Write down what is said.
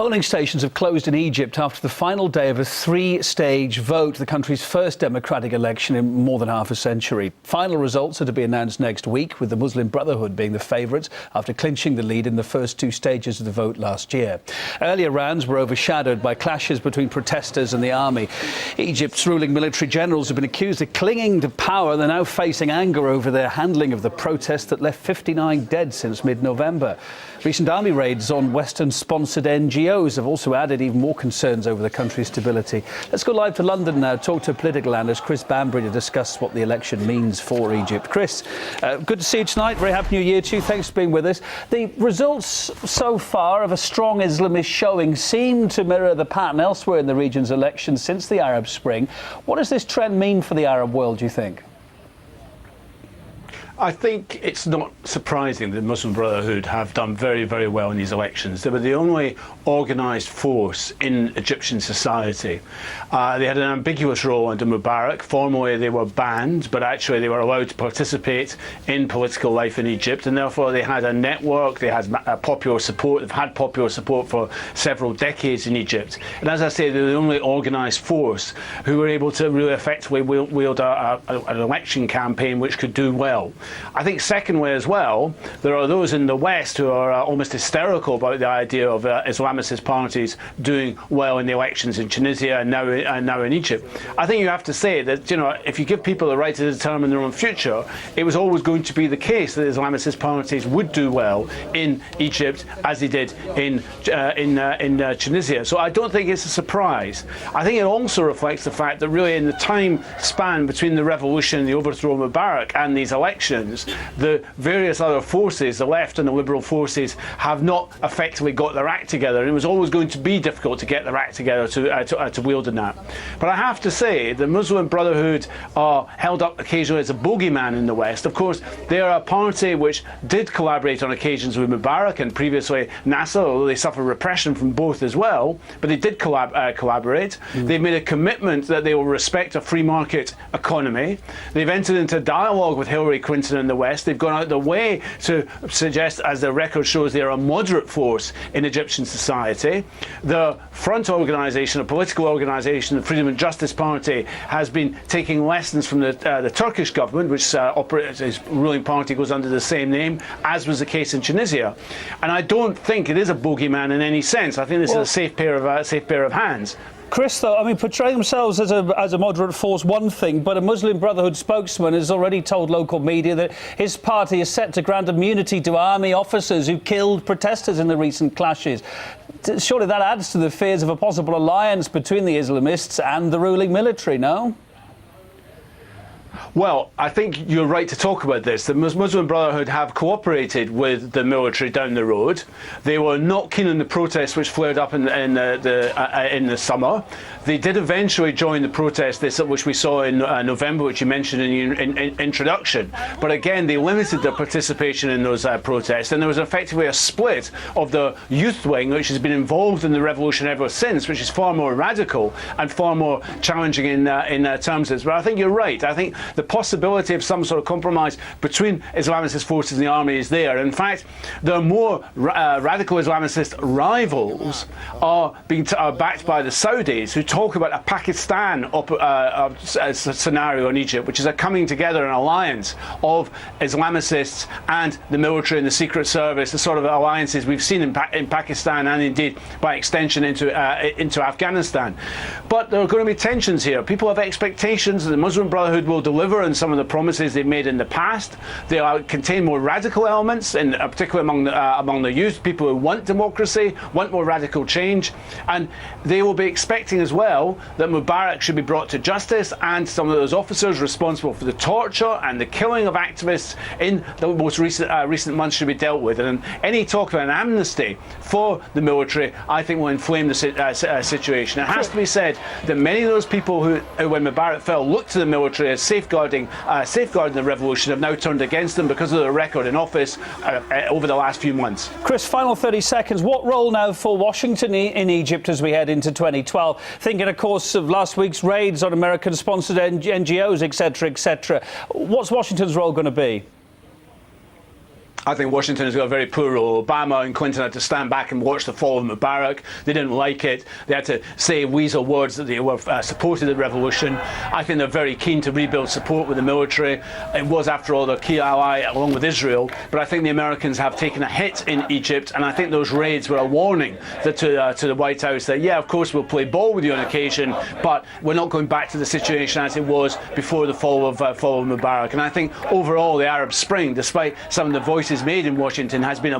Polling stations have closed in Egypt after the final day of a three-stage vote, the country's first democratic election in more than half a century. Final results are to be announced next week, with the Muslim Brotherhood being the favourites after clinching the lead in the first two stages of the vote last year. Earlier rounds were overshadowed by clashes between protesters and the army. Egypt's ruling military generals have been accused of clinging to power. They're now facing anger over their handling of the protest that left 59 dead since mid-November. Recent army raids on Western-sponsored NGOs have also added even more concerns over the country's stability. Let's go live to London now, talk to political analyst Chris Bambury to discuss what the election means for Egypt. Chris, good to see you tonight. Very happy New Year to you. Thanks for being with us. The results so far of a strong Islamist showing seem to mirror the pattern elsewhere in the region's elections since the Arab Spring. What does this trend mean for the Arab world, do you think? I think it's not surprising that the Muslim Brotherhood have done very, very well in these elections. They were the only organised force in Egyptian society. They had an ambiguous role under Mubarak. Formally, they were banned, but actually they were allowed to participate in political life in Egypt, and therefore they had a network, they had popular support, they've had popular support for several decades in Egypt. And as I say, they're the only organised force who were able to really effectively wield an election campaign which could do well. I think secondly as well, there are those in the West who are almost hysterical about the idea of Islamist parties doing well in the elections in Tunisia and now in Egypt. I think you have to say that, you know, if you give people the right to determine their own future, it was always going to be the case that Islamist parties would do well in Egypt as they did in Tunisia. So I don't think it's a surprise. I think it also reflects the fact that really in the time span between the revolution, the overthrow of Mubarak and these elections, the various other forces, the left and the liberal forces, have not effectively got their act together. And it was always going to be difficult to get their act together to wield in that. But I have to say, the Muslim Brotherhood are held up occasionally as a bogeyman in the West. Of course, they are a party which did collaborate on occasions with Mubarak and previously Nasser, although they suffered repression from both as well. But they did collaborate. They've made a commitment that they will respect a free market economy. They've entered into dialogue with Hillary Clinton in the West. They've gone out their way to suggest, as their record shows, they are a moderate force in Egyptian society. The front organisation, a political organisation, the Freedom and Justice Party, has been taking lessons from the Turkish government, which operates, its ruling party goes under the same name, as was the case in Tunisia. And I don't think it is a bogeyman in any sense. I think this is a safe pair of hands. Chris, though, I mean, portraying themselves as a moderate force, one thing, but a Muslim Brotherhood spokesman has already told local media that his party is set to grant immunity to army officers who killed protesters in the recent clashes. Surely that adds to the fears of a possible alliance between the Islamists and the ruling military, no? Well, I think you're right to talk about this. The Muslim Brotherhood have cooperated with the military down the road. They were not keen on the protests which flared up in the summer. They did eventually join the protest, which we saw in November, which you mentioned in your introduction. But again, they limited their participation in those protests, and there was effectively a split of the youth wing, which has been involved in the revolution ever since, which is far more radical and far more challenging in terms of this. But I think you're right. I think the possibility of some sort of compromise between Islamist forces and the army is there. In fact, their more radical Islamist rivals are backed by the Saudis, who talk about a Pakistan scenario in Egypt, which is a coming together, an alliance of Islamists and the military and the Secret Service, the sort of alliances we've seen in Pakistan and indeed by extension into Afghanistan. But there are going to be tensions here. People have expectations that the Muslim Brotherhood will deliver on some of the promises they've made in the past. They contain more radical elements, particularly among the youth, people who want democracy, want more radical change, and they will be expecting as well that Mubarak should be brought to justice, and some of those officers responsible for the torture and the killing of activists in the most recent months should be dealt with. And any talk about an amnesty for the military, I think, will inflame the situation. It has to be said that many of those people who, when Mubarak fell, looked to the military as safeguarding the revolution, have now turned against them because of their record in office over the last few months. Chris, final 30 seconds. What role now for Washington in Egypt as we head into 2012? Thinking, of course, of last week's raids on American-sponsored NGOs, etc., etc. What's Washington's role going to be? I think Washington has got a very poor role. Obama and Clinton had to stand back and watch the fall of Mubarak. They didn't like it. They had to say weasel words that they were supported the revolution. I think they're very keen to rebuild support with the military. It was, after all, their key ally along with Israel. But I think the Americans have taken a hit in Egypt, and I think those raids were a warning to the White House that, yeah, of course we'll play ball with you on occasion, but we're not going back to the situation as it was before the fall of Mubarak. And I think overall the Arab Spring, despite some of the voices made in Washington, has been a